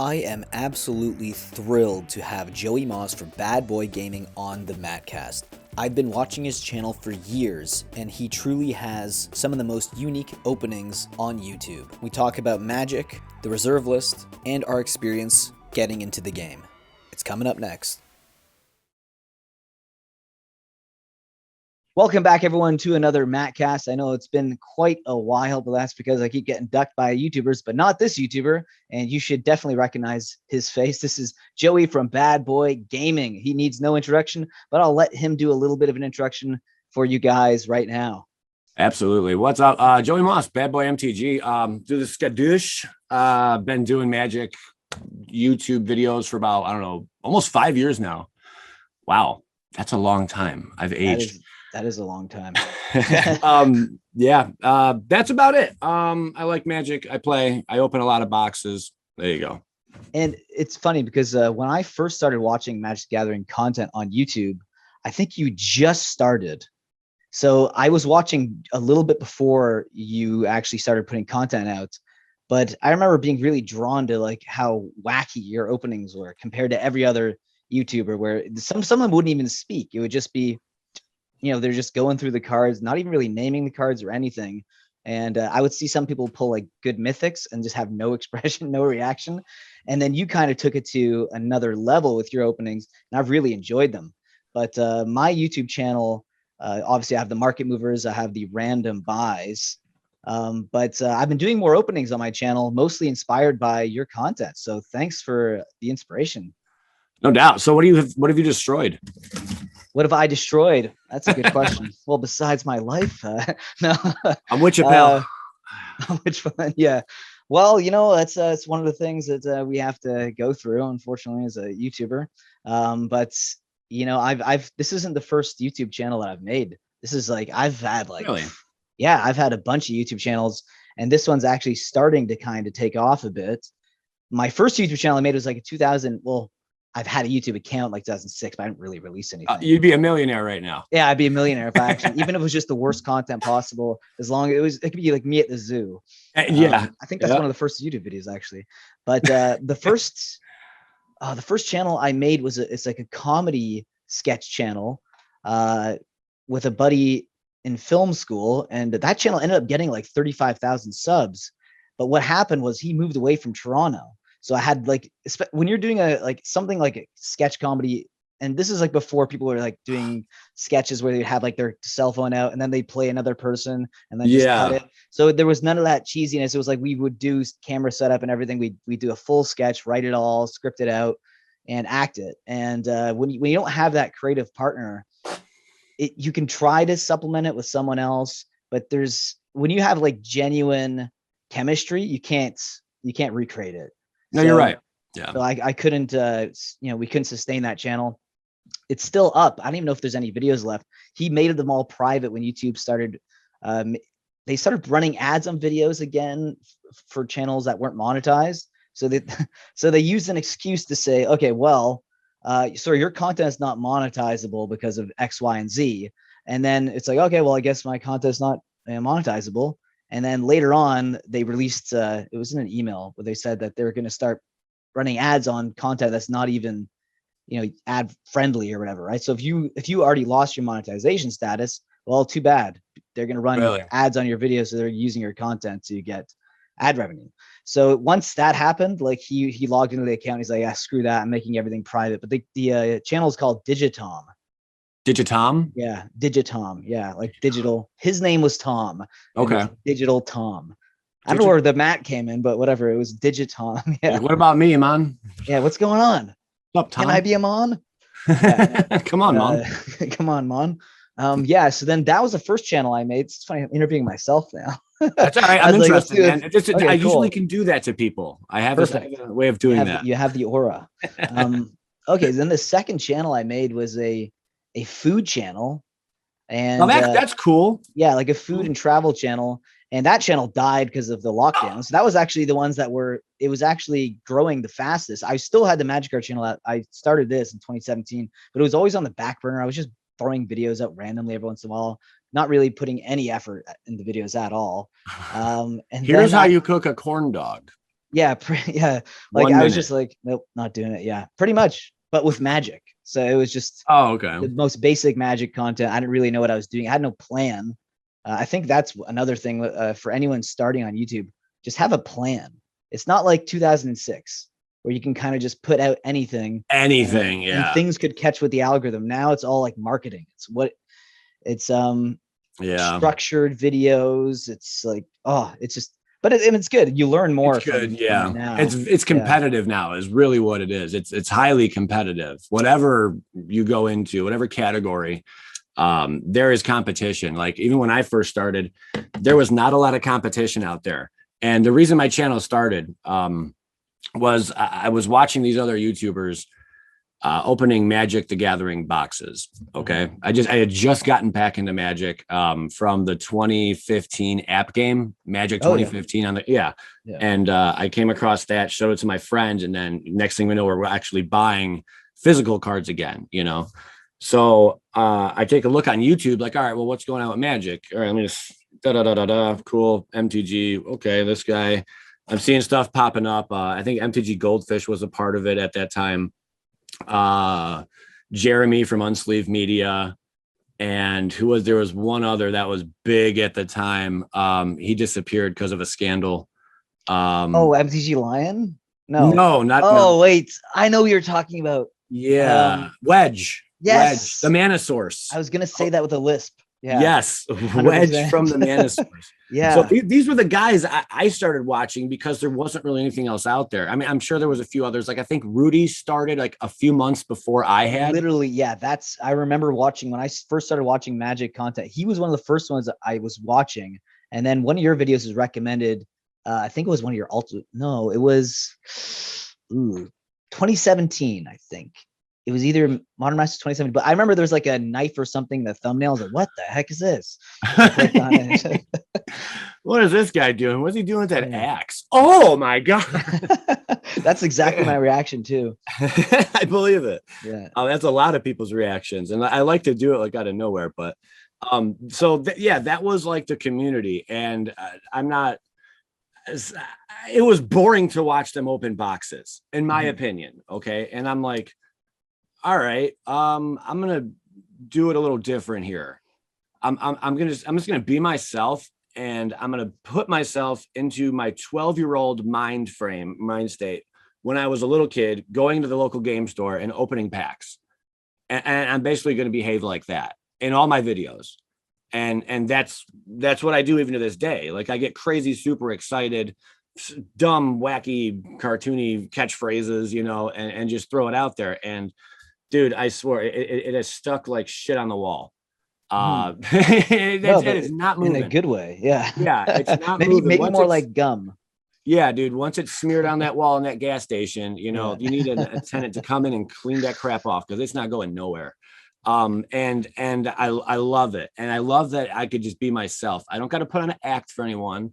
I am absolutely thrilled to have Joey Moss from Bad Boy Gaming on the Mattcast. I've been watching his channel for years, and he truly has some of the most unique openings on YouTube. We talk about Magic, the reserve list, and our experience getting into the game. It's coming up next. Welcome back, everyone, to another Mattcast. I know it's been quite a while, but that's because I keep getting ducked by YouTubers, but not this YouTuber, and you should definitely recognize his face. This is Joey from Bad Boy Gaming. He needs no introduction, but I'll let him do a little bit of an introduction for you guys right now. Absolutely. What's up? Joey Moss, Bad Boy MTG. Do the skadoosh. Been doing Magic YouTube videos for about, I don't know, almost 5 years now. Wow. That's a long time. I've aged. That is a long time. Yeah. That's about it. I like Magic. I play. I open a lot of boxes. There you go. And it's funny because when I first started watching Magic the Gathering content on YouTube, I think you just started. So I was watching a little bit before you actually started putting content out. But I remember being really drawn to like how wacky your openings were compared to every other YouTuber, where some of them wouldn't even speak. It would just be, they're just going through the cards, not even really naming the cards or anything. And I would see some people pull like good mythics and just have no expression, no reaction. And then you kind of took it to another level with your openings, and I've really enjoyed them. But my YouTube channel, obviously I have the market movers, I have the random buys. But I've been doing more openings on my channel, mostly inspired by your content. So thanks for the inspiration. No doubt. So what have you destroyed? What have I destroyed? That's a good question. Well, besides my life, no. I'm with you, pal. Which one? Yeah. Well, that's one of the things that we have to go through, unfortunately, as a YouTuber. But I've this isn't the first YouTube channel that I've made. This is like I've had Really? Yeah, I've had a bunch of YouTube channels, and this one's actually starting to kind of take off a bit. My first YouTube channel I made was like a 2000. Well, I've had a YouTube account like 2006, but I didn't really release anything. You'd be a millionaire right now. Yeah, I'd be a millionaire if I actually, even if it was just the worst content possible, as long as it could be like me at the zoo. Yeah. I think that's one of the first YouTube videos actually. But the first channel I made it's like a comedy sketch channel with a buddy in film school. And that channel ended up getting like 35,000 subs. But what happened was he moved away from Toronto. So I had like, when you're doing something like a sketch comedy, and this is like before people were like doing sketches where they have like their cell phone out and then they play another person and then just cut it. So there was none of that cheesiness. It was like we would do camera setup and everything. We do a full sketch, write it all, script it out, and act it. And when you don't have that creative partner, you can try to supplement it with someone else, but when you have like genuine chemistry, you can't recreate it. No, you're right. Yeah. So I couldn't, we couldn't sustain that channel. It's still up. I don't even know if there's any videos left. He made them all private when YouTube started. They started running ads on videos again for channels that weren't monetized. So they used an excuse to say, okay, well, so your content is not monetizable because of X, Y, and Z. And then it's like, okay, well, I guess my content is not monetizable. And then later on, they released, it was in an email where they said that they're going to start running ads on content that's not even, ad friendly or whatever, right? So if you already lost your monetization status, well, too bad. They're going to run ads on your videos, so they're using your content to get ad revenue. So once that happened, like he logged into the account, he's like, yeah, screw that, I'm making everything private. But the channel is called Digitom. Digitom? Yeah, Digitom. Yeah, like digital. His name was Tom. Okay. Digital Tom. I don't know where the Matt came in, but whatever. It was Digitom. Yeah. What about me, man? Yeah, what's going on? What's up, Tom? Can I be a mon? Yeah. Come on, man. Come on, mon. Yeah, so then that was the first channel I made. It's funny, I'm interviewing myself now. That's all right. I'm interested, man. I cool. usually can do that to people. I have a way of doing that. You have the aura. Okay, then the second channel I made was a food channel. And that's cool. Yeah, like a food and travel channel. And that channel died because of the lockdown. So that was actually the ones it was actually growing the fastest. I still had the Magic Card channel. I started this in 2017, but it was always on the back burner. I was just throwing videos out randomly every once in a while, not really putting any effort in the videos at all. And here's how you cook a corn dog. Yeah, yeah. Like 1 I was minute. just like, nope, not doing it. Yeah, pretty much, but with Magic. So it was just Oh, okay. the most basic Magic content. I didn't really know what I was doing. I had no plan. I think that's another thing for anyone starting on YouTube. Just have a plan. It's not like 2006 where you can kind of just put out anything, Anything, and yeah. things could catch with the algorithm. Now it's all like marketing. It's Yeah. structured videos. It's like, oh, it's just, but it's good. You learn more It's good, from yeah. it now. It's Yeah. competitive now is really what it is. It's highly competitive. Whatever you go into, whatever category, there is competition. Like even when I first started, there was not a lot of competition out there. And the reason my channel started was I was watching these other YouTubers opening Magic the Gathering boxes. Okay. I had just gotten back into Magic from the 2015 app game, Magic 2015 on the, yeah. And I came across that, showed it to my friends. And then next thing we know, we're actually buying physical cards again, you know? So I take a look on YouTube, like, all right, well, what's going on with Magic? All right, let me just cool. MTG. Okay. This guy, I'm seeing stuff popping up. I think MTG Goldfish was a part of it at that time. Jeremy from Unsleeved Media, and there was one other that was big at the time. He disappeared because of a scandal. MTG Lion? No. No. Wait, I know what you're talking about. Yeah, Wedge. Yes, Wedge, the Mana Source. I was gonna say that with a lisp. Yeah. Yes, 100%. Wedge from the Mana Source. Yeah. So these were the guys I started watching because there wasn't really anything else out there. I mean, I'm sure there was a few others. Like I think Rudy started like a few months before I had. Literally, yeah. I remember watching when I first started watching Magic content. He was one of the first ones that I was watching. And then one of your videos was recommended. I think it was one of your No, it was 2017, I think. It was either Modern Masters 2017, but I remember there was like a knife or something, the thumbnail. I was like, what the heck is this? What is this guy doing? What's he doing with that axe? Oh my God. That's exactly my reaction too. I believe it. Yeah. That's a lot of people's reactions. And I like to do it like out of nowhere, but that was like the community. And it was boring to watch them open boxes, in my opinion. Okay. And I'm like, all right, I'm gonna do it a little different here. I'm just gonna be myself, and I'm gonna put myself into my 12-year-old mind state when I was a little kid, going to the local game store and opening packs, and I'm basically gonna behave like that in all my videos, and that's what I do even to this day. Like I get crazy, super excited, dumb, wacky, cartoony catchphrases, you know, and just throw it out there. And dude, I swear it has stuck like shit on the wall. It is not moving in a good way. Yeah. Yeah. It's not maybe moving. Maybe more like gum. Yeah, dude. Once it's smeared on that wall in that gas station, you know, you need a tenant to come in and clean that crap off because it's not going nowhere. And I love it. And I love that I could just be myself. I don't got to put on an act for anyone.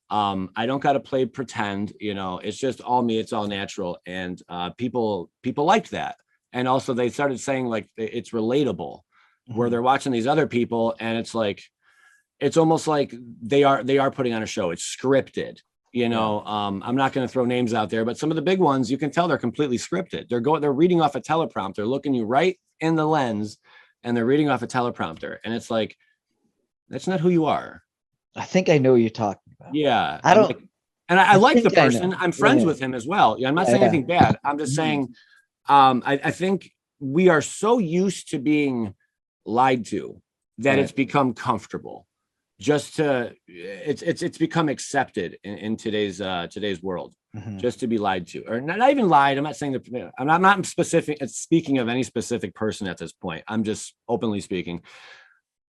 I don't got to play pretend, you know, it's just all me. It's all natural. And people liked that. And also they started saying like it's relatable, where they're watching these other people and it's like, it's almost like they are putting on a show. It's scripted, you know. I'm not going to throw names out there, but some of the big ones, you can tell they're completely scripted. They're reading off a teleprompter, looking you right in the lens, and they're reading off a teleprompter. And it's like, that's not who you are. I think I know what you're talking about. Yeah. I like the person. I'm friends with him as well. Yeah, I'm not saying anything bad. I'm just saying, I think we are so used to being lied to that it's become comfortable. It's become accepted in today's world, just to be lied to, or not even lied. I'm not saying that I'm not speaking of any specific person at this point. I'm just openly speaking.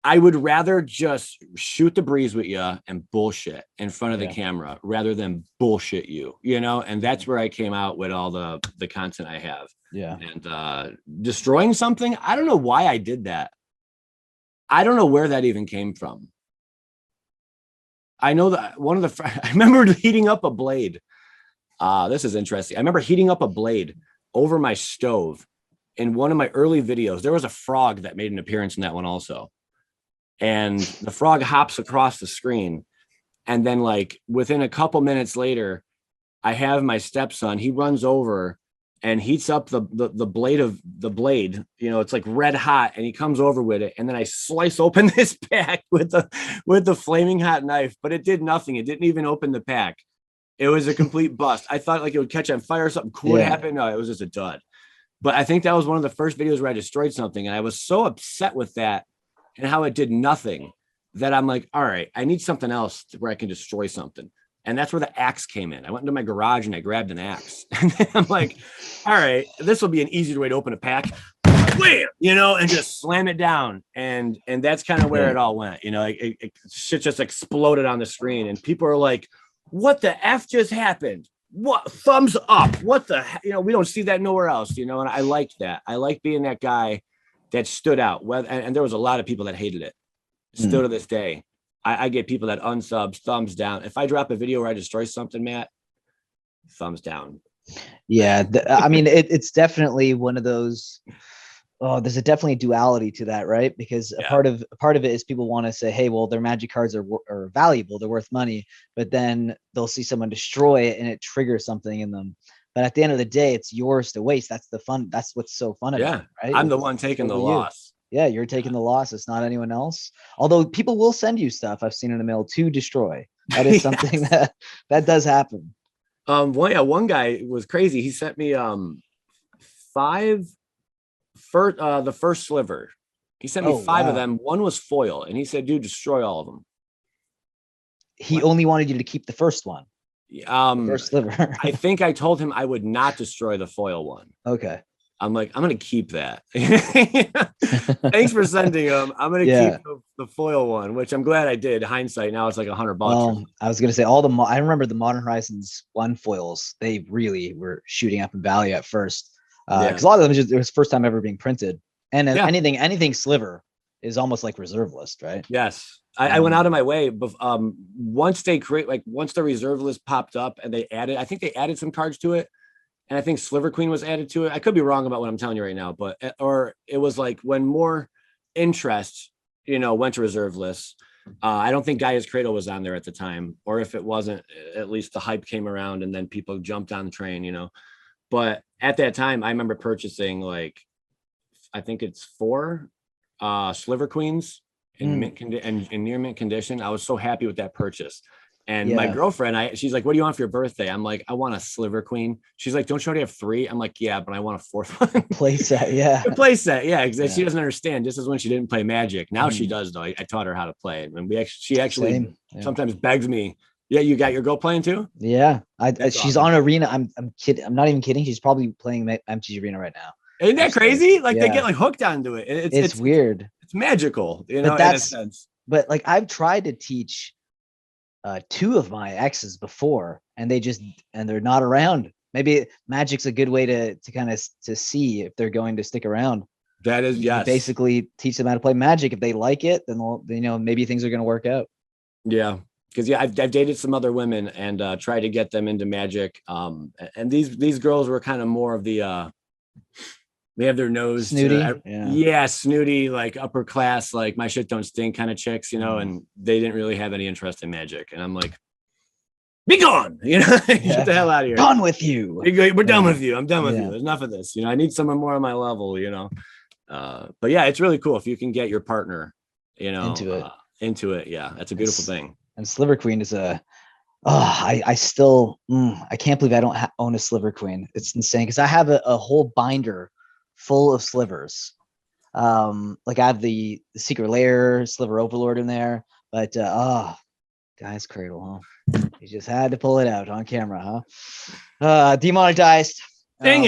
I would rather just shoot the breeze with you and bullshit in front of the camera rather than bullshit you, you know? And that's where I came out with all the content I have. Yeah. And destroying something, I don't know why I did that. I don't know where that even came from. I know that I remember heating up a blade. This is interesting. I remember heating up a blade over my stove in one of my early videos. There was a frog that made an appearance in that one also. And the frog hops across the screen. And then like within a couple minutes later, I have my stepson, he runs over and heats up the blade, you know, it's like red hot, and he comes over with it. And then I slice open this pack with the flaming hot knife, but it did nothing. It didn't even open the pack. It was a complete bust. I thought like it would catch on fire or something cool would happen. No, it was just a dud. But I think that was one of the first videos where I destroyed something. And I was so upset with that and how it did nothing that I'm like, all right, I need something else where I can destroy something. And that's where the axe came in. I went into my garage and I grabbed an axe. And then I'm like, all right, this will be an easier way to open a pack. Wham! You know, and just slam it down. And that's kind of where it all went. You know, shit just exploded on the screen. And people are like, what the F just happened? What? Thumbs up. What the you know, we don't see that nowhere else, you know, and I liked that. I like being that guy that stood out. And there was a lot of people that hated it. Still to this day. I get people that unsubs, thumbs down. If I drop a video where I destroy something, Matt, thumbs down. Yeah. I mean, it's definitely one of those. Oh, there's definitely duality to that, right? Because a part of it is people want to say, hey, well, their magic cards are valuable, they're worth money, but then they'll see someone destroy it and it triggers something in them. But at the end of the day, it's yours to waste. That's the fun. That's what's so fun about it, right? I'm the one taking the loss. Yeah, you're taking the loss. It's not anyone else. Although people will send you stuff, I've seen in the mail to destroy. That is something that does happen. One guy was crazy. He sent me the first sliver. He sent me 5 of them. One was foil, and he said, dude, destroy all of them. He only wanted you to keep the first one. First sliver. I think I told him I would not destroy the foil one. Okay. I'm like, I'm going to keep that. Thanks for sending them. I'm going to keep the foil one, which I'm glad I did. Hindsight, now it's like $100. I was going to say I remember the Modern Horizons 1 foils. They really were shooting up in value at first. Because a lot of them it was first time ever being printed. And anything sliver is almost like reserve list, right? Yes. I went out of my way, but once the reserve list popped up and I think they added some cards to it. And I think Sliver Queen was added to it. I could be wrong about what I'm telling you right now, or it was like when more interest, you know, went to reserve lists. I don't think Gaia's Cradle was on there at the time, or if it wasn't, at least the hype came around and then people jumped on the train, you know. But at that time, I remember purchasing I think it's 4 Sliver Queens in mint in near mint condition. I was so happy with that purchase. And my girlfriend, she's like, what do you want for your birthday? I'm like, I want a Sliver Queen. She's like, don't you already have 3? I'm like, yeah, but I want a 4th one. Playset, yeah. A playset, yeah. Because she doesn't understand. This is when she didn't play Magic. Now she does, though. I taught her how to play it. And she actually sometimes begs me, yeah, you got your girl playing too? Yeah. She's on Arena. I'm kidding. I'm not even kidding. She's probably playing MTG Arena right now. Isn't that crazy? Like they get like hooked onto it. It's weird. It's magical, you know, in a sense. But like I've tried to teach 2 of my exes before, and they're not around. Maybe Magic's a good way to kind of see if they're going to stick around. That is, yes. Basically teach them how to play Magic. If they like it, then maybe things are going to work out. Yeah. Because I've dated some other women and tried to get them into Magic. And these girls were kind of more of the they have their nose snooty. Snooty, like upper class, like my shit don't stink kind of chicks, you know, and they didn't really have any interest in Magic. And I'm like, be gone, you know, get the hell out of here. Done with you. We're done with you. I'm done with you. There's enough of this. You know, I need someone more on my level, you know. But yeah, it's really coa if you can get your partner, you know, into it. Yeah, that's a beautiful thing. And Sliver Queen is I still I can't believe I don't own a Sliver Queen. It's insane because I have a whole binder full of slivers. Like I have the Secret Lair, Sliver Overlord in there, but Gaia's Cradle, huh? You just had to pull it out on camera, huh? Demonetized. Dang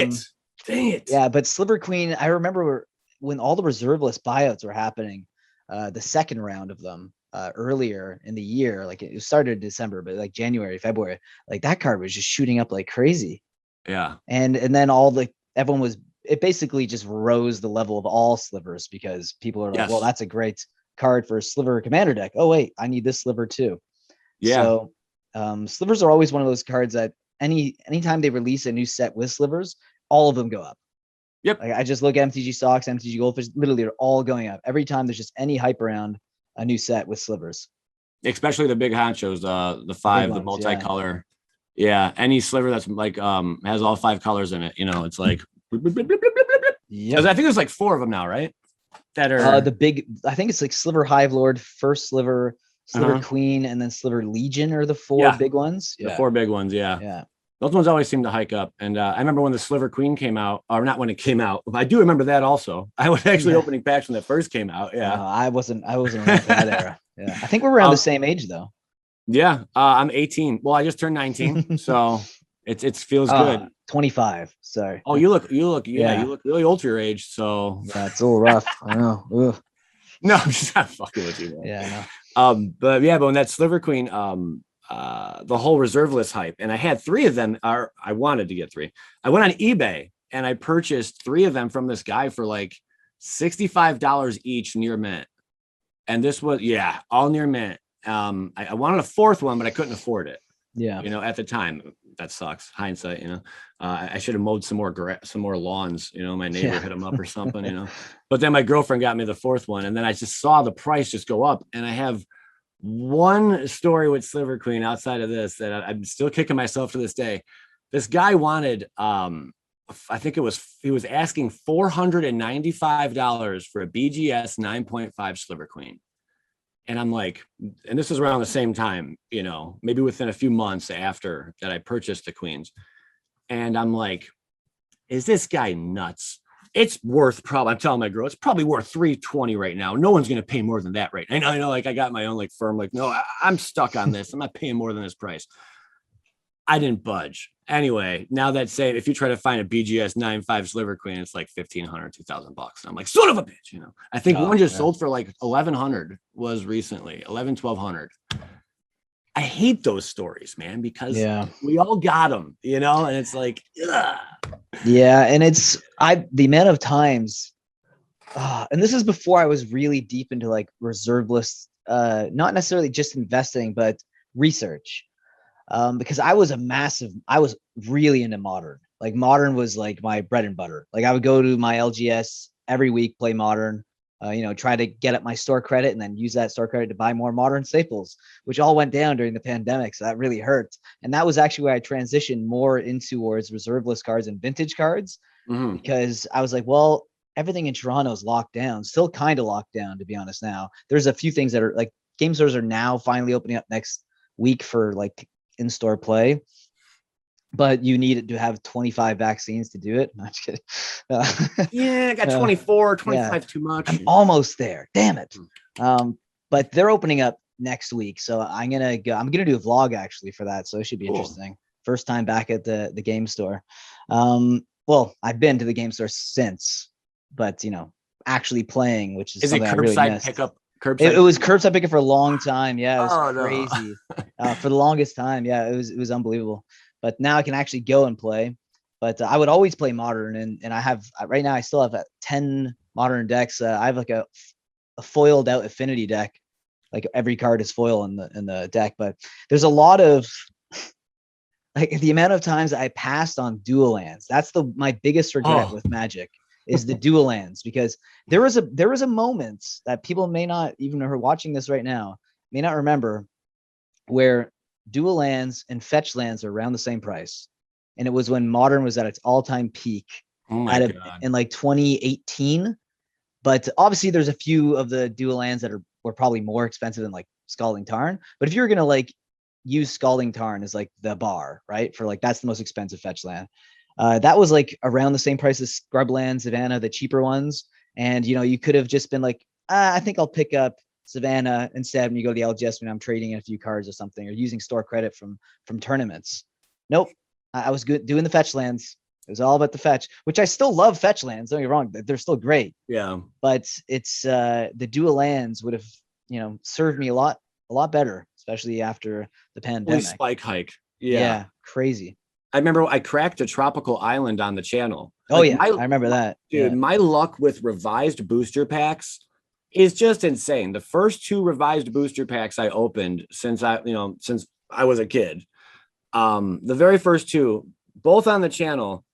it. Yeah, but Sliver Queen, I remember when all the reserve list buyouts were happening, the second round of them. Earlier in the year, like it started in December, but like January, February, like that card was just shooting up like crazy. Yeah. And then it basically just rose the level of all slivers because people are like, well, that's a great card for a Sliver commander deck. Oh wait, I need this sliver too. Yeah. So slivers are always one of those cards that anytime they release a new set with slivers, all of them go up. Yep. Like I just look at MTG Stocks, MTG Goldfish, literally they're all going up. Every time there's just any hype around a new set with slivers, especially the big honchos, the 5, the multicolor. Yeah, any sliver that's like has all 5 colors in it, you know, it's like Yeah. I think there's like 4 of them now, right? That are The big, I think it's like Sliver Hive Lord, first Sliver, Sliver Uh-huh. Queen, and then Sliver Legion are the 4 Yeah. big ones. The Yeah. 4 big ones, yeah. Yeah. Those ones always seem to hike up. And I remember when the Sliver Queen came out, or not when it came out, but I do remember that also. I was actually Yeah. opening packs when that first came out. Yeah. I wasn't around for that era. Yeah. I think we're around the same age though. Yeah. I'm 18. Well, I just turned 19. So it feels good. 25. Sorry. Oh, you look, yeah, Yeah. you look really old for your age. So Yeah, it's a little rough. I know. Ugh. no, I'm just not fucking with you, man. Yeah, I know. But when that Sliver Queen, the whole reserve list hype, and I had 3 of them. I wanted to get 3. I went on eBay and I purchased 3 of them from this guy for like $65 each near mint. And this was all near mint. I wanted a 4th one, but I couldn't afford it. Yeah. You know, at the time, that sucks. Hindsight, you know, I should have mowed some more lawns. You know, my neighbor hit him up or something. You know, but then my girlfriend got me the 4th one, and then I just saw the price just go up. And I have one story with Sliver Queen outside of this that I'm still kicking myself to this day. This guy wanted, I think he was asking $495 for a BGS 9.5 Sliver Queen. And I'm like, and this is around the same time, you know, maybe within a few months after that I purchased the Queens. And I'm like, is this guy nuts? It's worth I'm telling my girl, it's probably worth $320 right now. No one's going to pay more than that right now. I know, like I got my own like firm, like, no, I'm stuck on this. I'm not paying more than this price. I didn't budge. Anyway, now that say if you try to find a BGS 9.5 Sliver Queen, it's like $1,500, $2,000. I'm like, son of a bitch, you know. I think one just sold for like $1,100 was recently, $1,200. I hate those stories, man, because we all got them, you know, and it's like, ugh. Yeah, and the amount of times, and this is before I was really deep into like reserve lists, not necessarily just investing, but research. Because I was really into modern. Like modern was like my bread and butter. Like I would go to my LGS every week, play modern, you know, try to get up my store credit and then use that store credit to buy more modern staples, which all went down during the pandemic. So that really hurt. And that was actually where I transitioned more towards reserve list cards and vintage cards, because I was like, well, everything in Toronto is locked down, still kind of locked down, to be honest. Now there's a few things that are like game stores are now finally opening up next week for like in-store play, but you need to have 25 vaccines to do it. Not kidding. I got 24, 25 too much. I'm almost there. Damn it. But they're opening up next week, so I'm gonna do a vlog actually for that, so it should be interesting. First time back at the game store. Well, I've been to the game store since, but you know, actually playing, which is something it I really curbside missed. pickup? It was curbside pickup for a long time. Yeah, it was crazy. No. For the longest time. Yeah, it was unbelievable. But now I can actually go and play. But I would always play modern, and I have right now I still have 10 modern decks. I have like a foiled out affinity deck. Like every card is foil in the deck, but there's a lot of like the amount of times I passed on dual lands. That's my biggest regret with Magic. Is the dual lands, because there was a moment that people may not even who are watching this right now may not remember, where dual lands and fetch lands are around the same price, and it was when modern was at its all-time peak in like 2018. But obviously there's a few of the dual lands that were probably more expensive than like Scalding Tarn, but if you're gonna like use Scalding Tarn as like the bar, right, for like that's the most expensive fetch land, that was like around the same price as Scrubland, Savannah, the cheaper ones. And, you know, you could have just been like, I think I'll pick up Savannah instead when you go to the LGS when I'm trading in a few cards or something, or using store credit from tournaments. Nope. I was good doing the fetch lands. It was all about the fetch, which I still love fetch lands. Don't get me wrong. They're still great. Yeah. But it's the dual lands would have, you know, served me a lot better, especially after the pandemic. Spike hike. Yeah. Crazy. I remember I cracked a tropical island on the channel. Oh, like I remember that. Dude, my luck with revised booster packs is just insane. The first 2 revised booster packs I opened since I was a kid. The very first 2, both on the channel.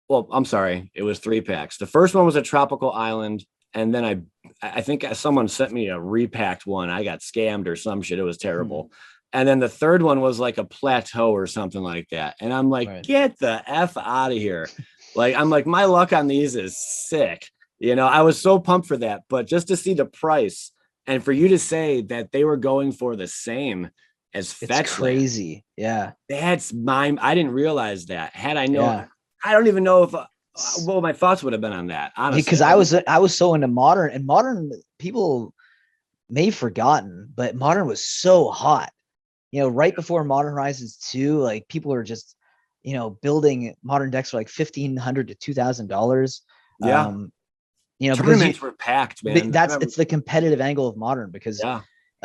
Well, I'm sorry, it was 3 packs. The first one was a tropical island, and then I think someone sent me a repacked one. I got scammed or some shit. It was terrible. And then the third one was like a plateau or something like that. And I'm like, Right. get the F out of here. Like, I'm like, my luck on these is sick. You know, I was so pumped for that. But just to see the price and for you to say that they were going for the same as Fetchland, It's crazy. Yeah. that's mine. I didn't realize that. Had I known, Yeah. I don't even know if what my thoughts would have been on that. Honestly, Because I was so into modern, and modern people may have forgotten, but modern was so hot. You know, right before Modern Horizons 2, like people were just, you know, building modern decks for like $1,500 to $2,000. Yeah. You know, Tournaments were packed, man. it's the competitive angle of modern, because Yeah.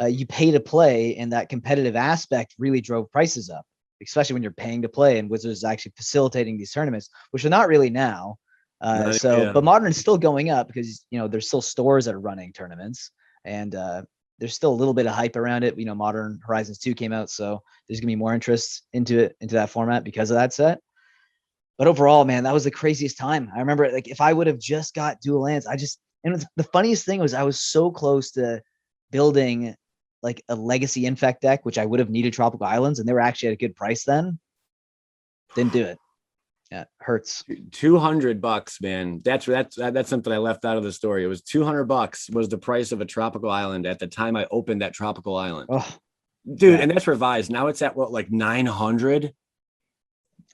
you pay to play, and that competitive aspect really drove prices up, especially when you're paying to play, and Wizards is actually facilitating these tournaments, which are not really now. But modern is still going up because, you know, there's still stores that are running tournaments, and there's still a little bit of hype around it. You know, Modern Horizons 2 came out, so there's gonna be more interest into that format because of that set. But overall, man, that was the craziest time. I remember, like, if I would have just got dual lands, and the funniest thing was I was so close to building like a legacy infect deck, which I would have needed Tropical Islands, and they were actually at a good price then. Didn't do it. Yeah, it hurts. $200, man. That's something I left out of the story. It was $200 was the price of a tropical island at the time I opened that tropical island. Oh, dude, yeah. and that's revised. Now it's at what, like 900?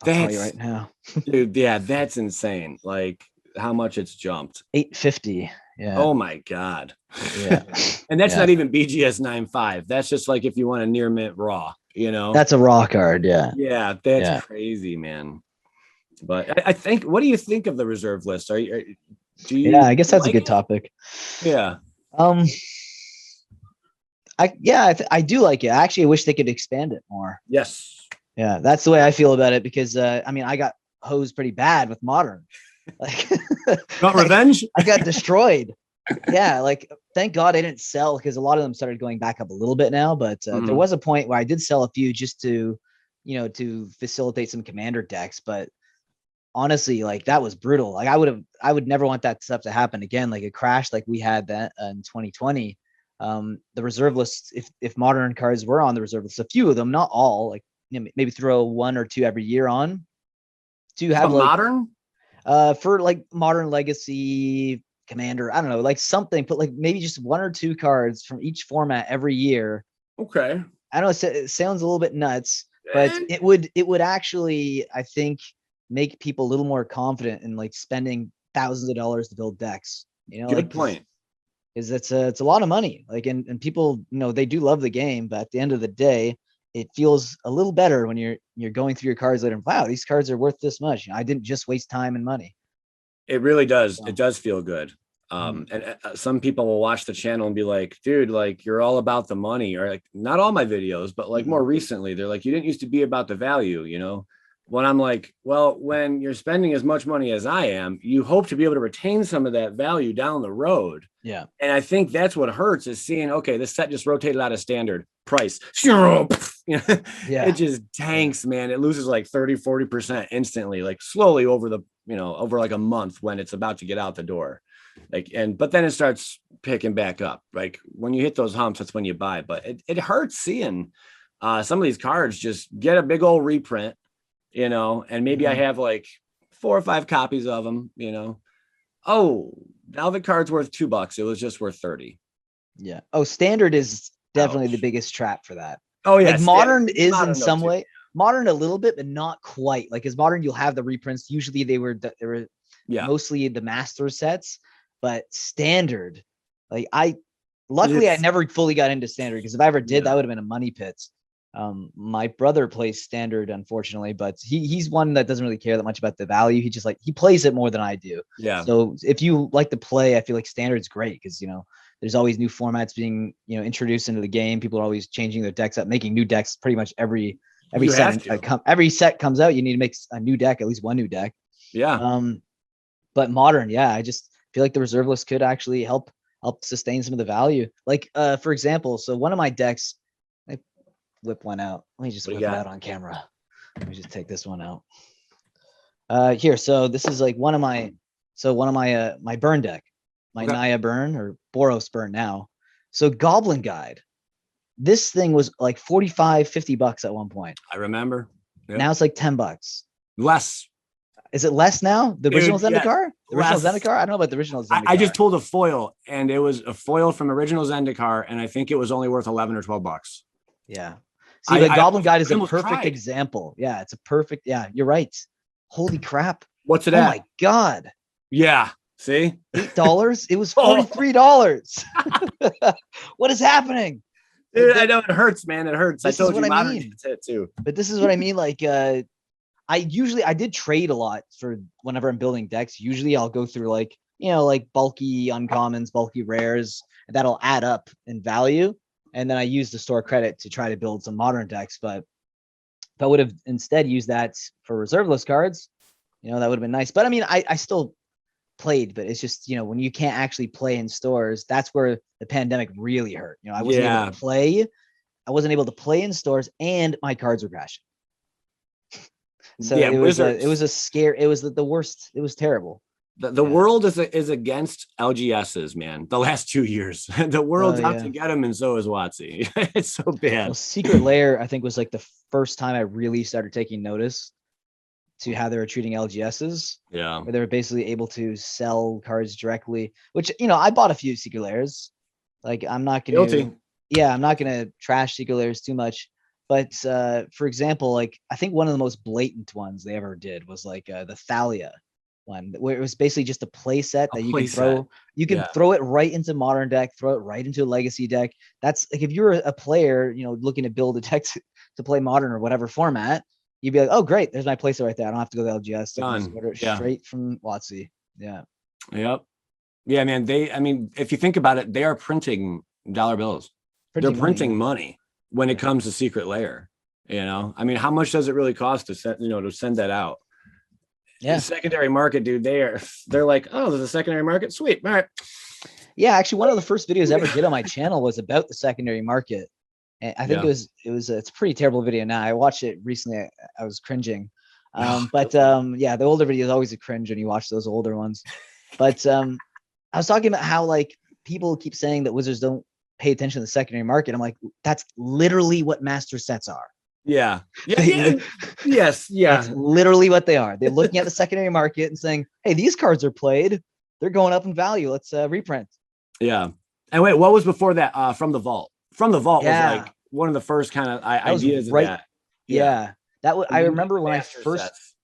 I'll tell you right now. Dude, yeah, that's insane. Like how much it's jumped. 850. Yeah. Oh my God. Yeah. And that's not even BGS 9.5. That's just like if you want a near mint raw, you know. That's a raw card. Yeah. Yeah, that's crazy, man. But I think, what do you think of the reserve list? Do you? Yeah, I guess that's like a good it? topic. Yeah. I do like it. I actually wish they could expand it more. Yes. Yeah, that's the way I feel about it, because I mean, I got hosed pretty bad with modern. Like, got revenge? I got destroyed. Yeah, like thank God I didn't sell, because a lot of them started going back up a little bit now. But there was a point where I did sell a few just to, you know, to facilitate some commander decks. But honestly, like that was brutal. Like I would never want that stuff to happen again. Like a crash like we had that in 2020. The reserve list, if modern cards were on the reserve list, a few of them, not all, like, you know, maybe throw 1 or 2 every year on. Do you have like modern? For like modern legacy commander, I don't know, like something, put like maybe just 1 or 2 cards from each format every year. Okay. I know it sounds a little bit nuts, but it would actually, I think, make people a little more confident in like spending thousands of dollars to build decks. You know, good point. Because it's a lot of money. Like, and people, you know, they do love the game, but at the end of the day, it feels a little better when you're going through your cards later. Wow, these cards are worth this much. You know, I didn't just waste time and money. It really does. It does feel good. And some people will watch the channel and be like, dude, like you're all about the money, or like not all my videos, but like more recently, they're like, you didn't used to be about the value, you know? When I'm like, well, when you're spending as much money as I am, you hope to be able to retain some of that value down the road. Yeah. And I think that's what hurts, is seeing, okay, this set just rotated out of standard price. It just tanks, man. It loses like 30-40% instantly, like slowly over the, you know, over like a month when it's about to get out the door. Like, but then it starts picking back up. Like when you hit those humps, that's when you buy. But it hurts seeing some of these cards just get a big old reprint, you know, and maybe I have like 4 or 5 copies of them, you know. Oh, now the card's worth $2. It was just worth 30. Yeah. Oh, standard is definitely the biggest trap for that. Oh yeah. Like modern is in some way, modern a little bit, but not quite. Like as modern, you'll have the reprints. Usually they were mostly the master sets, but standard, like luckily I never fully got into standard, because if I ever did, that would have been a money pit. My brother plays standard, unfortunately, but he's one that doesn't really care that much about the value. He just he plays it more than I do. Yeah. So if you like to play, I feel like standard's great, because, you know, there's always new formats being, you know, introduced into the game. People are always changing their decks up, making new decks pretty much every set comes out. You need to make a new deck, at least one new deck. Yeah. But modern, I just feel like the reserve list could actually help sustain some of the value. Like, for example, so one of my decks, I whip one out. Let me just whip it out on camera. Let me just take this one out. Here. So this is like one of my my burn deck. my Okay. Naya burn or Boros burn now. So Goblin Guide, this thing was like 45, 50 bucks at one point. I remember. Yep. Now it's like 10 bucks. Less. Is it less now? The original Dude, yeah, Zendikar? The original less. Zendikar? I don't know about the original Zendikar. I just pulled a foil, and it was a foil from original Zendikar, and I think it was only worth 11 or 12 bucks. Yeah. See, the Goblin Guide is a almost perfect cried. example. Yeah, it's a perfect. Yeah, you're right. Holy crap. What's it Oh at? my God. Yeah. See? $8? It was Oh. $43. What is happening? Dude, I know it hurts, man. It hurts. I This is told you what I modern mean. gets hit too. But this is what I mean. Like, I did trade a lot for whenever I'm building decks. Usually I'll go through like, like bulky uncommons, bulky rares that'll add up in value. And then I use the store credit to try to build some modern decks. But if I would have instead used that for reserve list cards, that would have been nice. But I mean, I still played, but it's just, when you can't actually play in stores, that's where the pandemic really hurt. I wasn't able to play. I wasn't able to play in stores, and my cards were crashing. So yeah, it was a scare. It was the worst. It was terrible. The world is against LGSs, man. The last 2 years, the world's out to get them, and so is WOTC. It's so bad. Well, Secret Lair, I think, was like the first time I really started taking notice to how they were treating LGSs. Yeah, where they were basically able to sell cards directly. Which I bought a few Secret Lairs. Like I'm not gonna. Yeah, I'm not gonna trash Secret Lairs too much. But for example, like I think one of the most blatant ones they ever did was like the Thalia one, where it was basically just a play set that you can throw. You can throw it right into modern deck, throw it right into a legacy deck. That's like if you're a player, looking to build a deck to play modern or whatever format, you'd be like, oh great, there's my play set right there. I don't have to go to LGS. Done. Order it straight from WOTC. Yeah. Yep. Yeah, man. If you think about it, they are printing dollar bills. They're printing money when it comes to Secret Lair. I mean, how much does it really cost to send that out? Yeah. The secondary market, dude, they're like, oh, there's a secondary market. Sweet. All right. Yeah, actually, one of the first videos I ever did on my channel was about the secondary market. And I think it's a pretty terrible video now. I watched it recently. I was cringing. But the older video is always a cringe when you watch those older ones. But I was talking about how like people keep saying that Wizards don't pay attention to the secondary market. I'm like, that's literally what master sets are. Yeah. Yes. Yeah. That's literally what they are. They're looking at the secondary market and saying, hey, these cards are played. They're going up in value. Let's reprint. Yeah. And wait, what was before that? From the Vault. From the Vault was like one of the first kind of ideas of that. Yeah. That was, I remember when I first. Sets.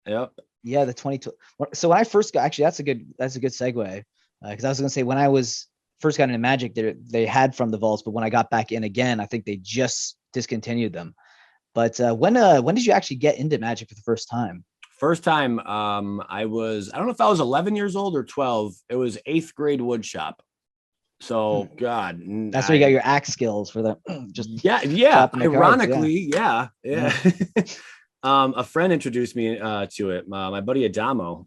Yep. Yeah, the 22. So when I first got, actually, that's a good segue. Because I was going to say when I was first got into Magic, they had From the Vaults, but when I got back in again, I think they just discontinued them. But when did you actually get into Magic for the first time? First time, I don't know if I was 11 years old or 12. It was 8th grade woodshop. So God, that's where you got your axe skills for the just ironically, cards, yeah. A friend introduced me to it. My buddy Adamo,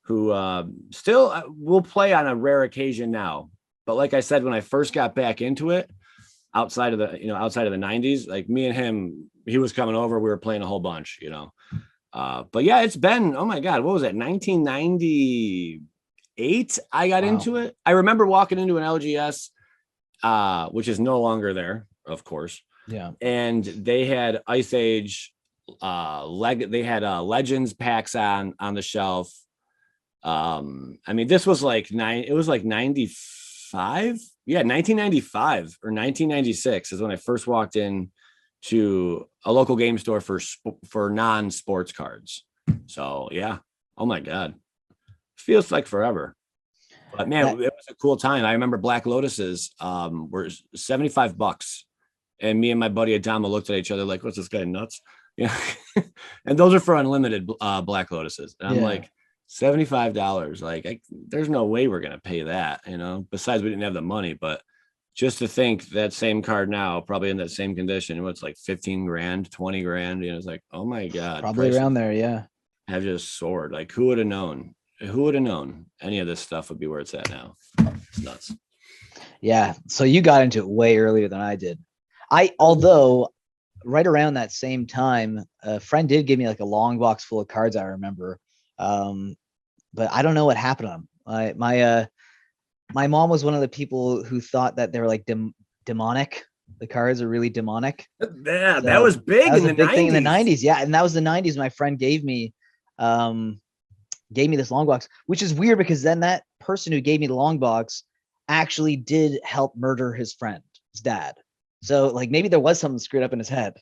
who still will play on a rare occasion now. But like I said, when I first got back into it, outside of the 90s, like me and him, he was coming over. We were playing a whole bunch, But yeah, it's been, oh my God, what was it? 1998. I got into it. I remember walking into an LGS, which is no longer there, of course. Yeah. And they had Ice Age, they had Legends packs on the shelf. I mean, this was like 95. Yeah, 1995 or 1996 is when I first walked in to a local game store for non-sports cards. So yeah, oh my God, feels like forever. But man, it was a cool time. I remember Black Lotuses were $75, and me and my buddy Adama looked at each other like, "What's this guy nuts?" Yeah, and those are for unlimited Black Lotuses, and I'm like, $75, like there's no way we're gonna pay that, besides we didn't have the money. But just to think that same card now probably in that same condition, it's like 15 grand, 20 grand, it's like, oh my God, probably around there. Have just soared. Like who would have known any of this stuff would be where it's at now? It's nuts. Yeah, so you got into it way earlier than I did. Although right around that same time, a friend did give me like a long box full of cards, I remember. But I don't know what happened to them. My mom was one of the people who thought that they were like demonic. The cards are really demonic. Yeah, So that was big that was in a the big thing in the 90s. 90s. Yeah, and that was the 90s. My friend gave me this long box, which is weird because then that person who gave me the long box actually did help murder his friend, his dad. So like maybe there was something screwed up in his head.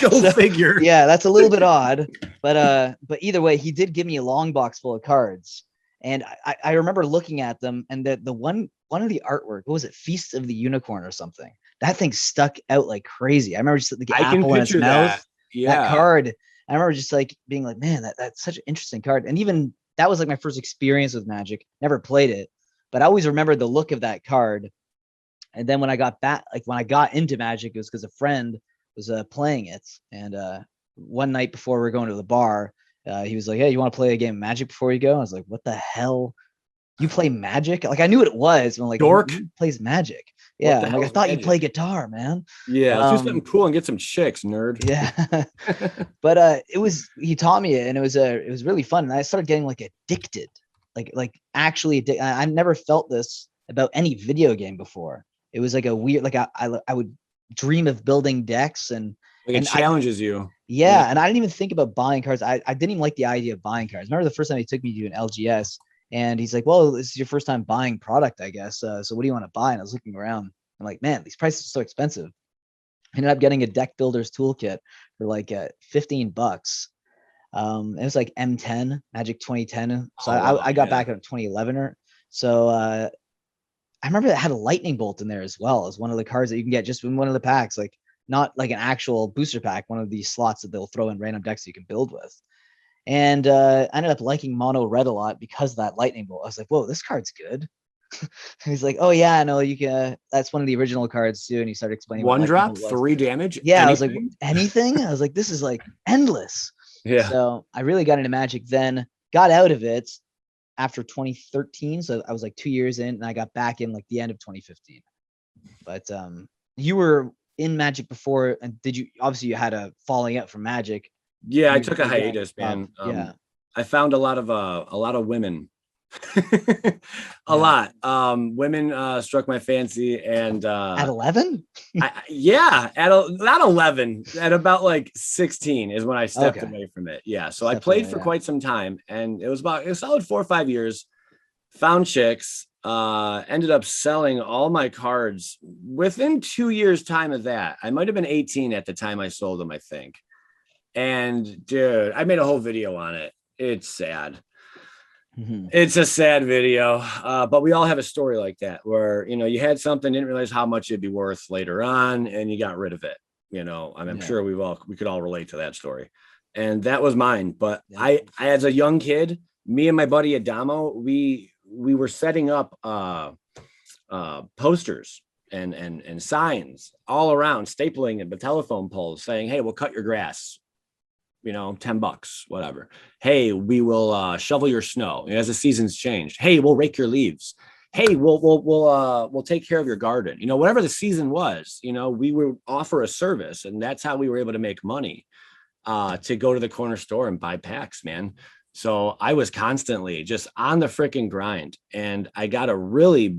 Go figure. Yeah, that's a little bit odd, but either way, he did give me a long box full of cards, and I remember looking at them, and the one of the artwork, what was it, Feast of the Unicorn or something? That thing stuck out like crazy. I remember just the I can apple in its picture mouth. that. Yeah. That card, I remember just like being like, man, that's such an interesting card, and even that was like my first experience with Magic. Never played it, but I always remembered the look of that card. And then when I got back, like when I got into Magic, it was because a friend was playing it. And one night before we were going to the bar, he was like, "Hey, you want to play a game of Magic before you go?" I was like, "What the hell? You play Magic?" Like I knew what it was. I'm like, Dork. who plays Magic? What Yeah, the I'm like, I hell's thought you Magic? play guitar, man. Yeah, let's do something cool and get some chicks, nerd. Yeah. But he taught me it, and it was really fun. And I started getting like addicted, like actually I've never felt this about any video game before. It was like a weird, like I would dream of building decks Like it challenges you. yeah, and I didn't even think about buying cards. I didn't even like the idea of buying cards. I remember the first time he took me to an LGS, and he's like, "Well, this is your first time buying product, I guess. So what do you want to buy?" And I was looking around. I'm like, "Man, these prices are so expensive." I ended up getting a deck builder's toolkit for like $15. It was like M10 Magic 2010. So I got back in 2011 or so. I remember it had a lightning bolt in there as well as one of the cards that you can get just in one of the packs, like not like an actual booster pack, one of these slots that they'll throw in random decks you can build with. And I ended up liking mono red a lot because of that lightning bolt. I was like, whoa, this card's good. He's like, oh yeah, no, you can. That's one of the original cards too. And he started explaining one what drop, was. 3 damage. Yeah, anything? I was like, anything? I was like, this is like endless. Yeah. So I really got into Magic then, got out of it after 2013. So I was like 2 years in, and I got back in like the end of 2015. But you were in Magic before, and did you obviously you had a falling out from Magic? Yeah, I took a hiatus, man. Yeah. I found a lot of women. a lot. Women struck my fancy, and at 11? Not 11, at about like 16 is when I stepped away from it. Yeah. So I played for quite some time, and it was about a solid 4 or 5 years. Found chicks, ended up selling all my cards within 2 years time of that. I might've been 18 at the time I sold them, I think. And dude, I made a whole video on it. It's sad. It's a sad video, but we all have a story like that where, you had something, didn't realize how much it'd be worth later on, and you got rid of it. I'm sure we could all relate to that story, and that was mine. But I as a young kid, me and my buddy Adamo, we were setting up posters and signs all around, stapling at the telephone poles saying, "Hey, we'll cut your grass. $10, whatever. Hey, we will shovel your snow as the seasons changed. Hey, we'll rake your leaves. Hey, we'll take care of your garden." Whatever the season was, we would offer a service, and that's how we were able to make money to go to the corner store and buy packs, man. So I was constantly just on the freaking grind, and I got a really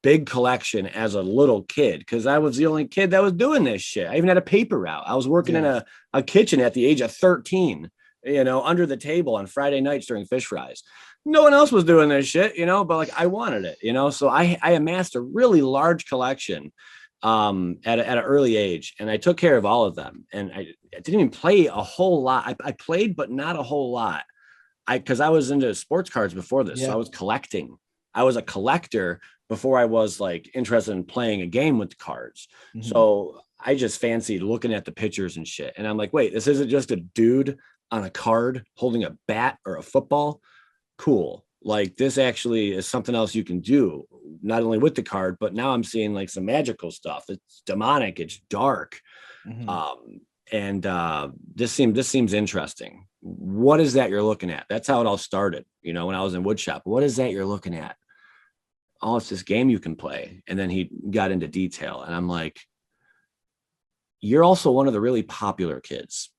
big collection as a little kid because I was the only kid that was doing this shit. I even had a paper route. I was working in a kitchen at the age of 13, under the table on Friday nights during fish fries. No one else was doing this shit, but like I wanted it, so I amassed a really large collection at an early age, and I took care of all of them. And I didn't even play a whole lot. I played, but not a whole lot. Because I was into sports cards before this. So I was collecting. I was a collector before I was like interested in playing a game with the cards. So I just fancied looking at the pictures and shit. And I'm like, wait, this isn't just a dude on a card holding a bat or a football. Cool. Like this actually is something else you can do, not only with the card, but now I'm seeing like some magical stuff. It's demonic. It's dark. This seems interesting. What is that you're looking at? That's how it all started. When I was in woodshop, what is that you're looking at? Oh, it's this game you can play. And then he got into detail, and I'm like, you're also one of the really popular kids.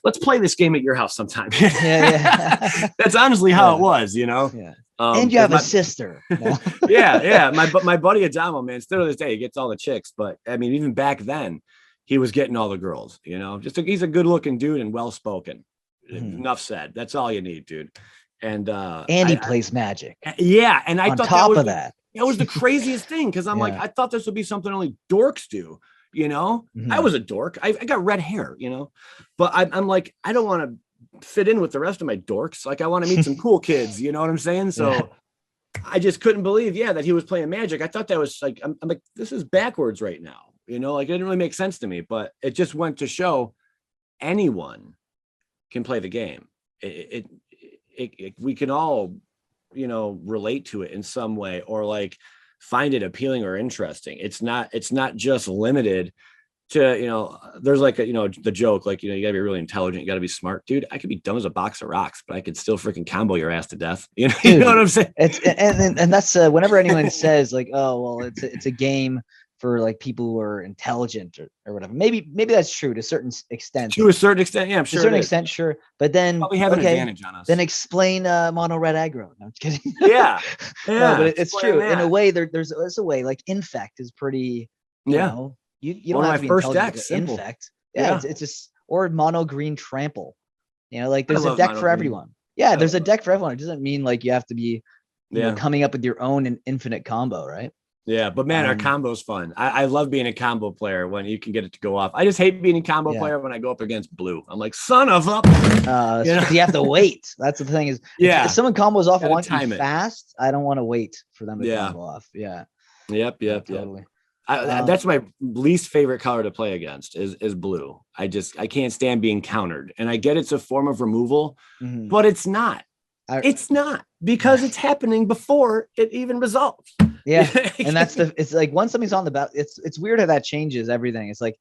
let's play this game at your house sometime. Yeah. That's honestly how it was, you know? Yeah. And you have a sister. No. Yeah. My buddy Adamo, man, still to this day, he gets all the chicks. But I mean, even back then, he was getting all the girls, you know, he's a good looking dude and well-spoken. Enough said. That's all you need, dude. And he plays Magic. Yeah. And I on thought top that of that. It was the craziest thing. Cause I'm like, I thought this would be something only dorks do, you know? I was a dork. I got red hair, you know, but I'm like, I don't want to fit in with the rest of my dorks. Like I want to meet some cool kids, you know what I'm saying? So I just couldn't believe, that he was playing Magic. I thought that was like, I'm like, this is backwards right now. You know, like it didn't really make sense to me, but it just went to show anyone can play the game. We can all, you know, relate to it in some way or like find it appealing or interesting. It's not just limited to, you know, there's like a, you know, the joke, like, you know, you gotta be really intelligent, you gotta be smart, dude. I could be dumb as a box of rocks, but I could still freaking combo your ass to death. You know, Dude, you know what I'm saying? It's and that's whenever anyone says like, oh well, it's a game for like people who are intelligent or whatever. Maybe that's true to a certain extent. To a certain extent, yeah, I'm sure. To a certain extent, sure. But then probably have an advantage on us. Then explain mono red aggro. No, I'm just kidding. Yeah. No, but it's true. In a way, there's a way. Like Infect is pretty. You know, you don't have to be first intelligent decks, to simple. Infect. Yeah, it's just or mono green trample. You know, like there's a deck for everyone. Yeah, there's a deck for everyone. It doesn't mean like you have to be you know, coming up with your own and infinite combo, right? Yeah, but man, our combo's fun. I love being a combo player when you can get it to go off. I just hate being a combo player when I go up against blue. I'm like, son of a. You have to wait. That's the thing is, if someone combos off and wants to be fast, I don't want to wait for them to combo off. Yeah. Yep. Totally. That's my least favorite color to play against is blue. I can't stand being countered, and I get it's a form of removal, but it's not. It's not because it's happening before it even resolves. Yeah. And it's like once something's on the bat, it's weird how that changes everything. It's like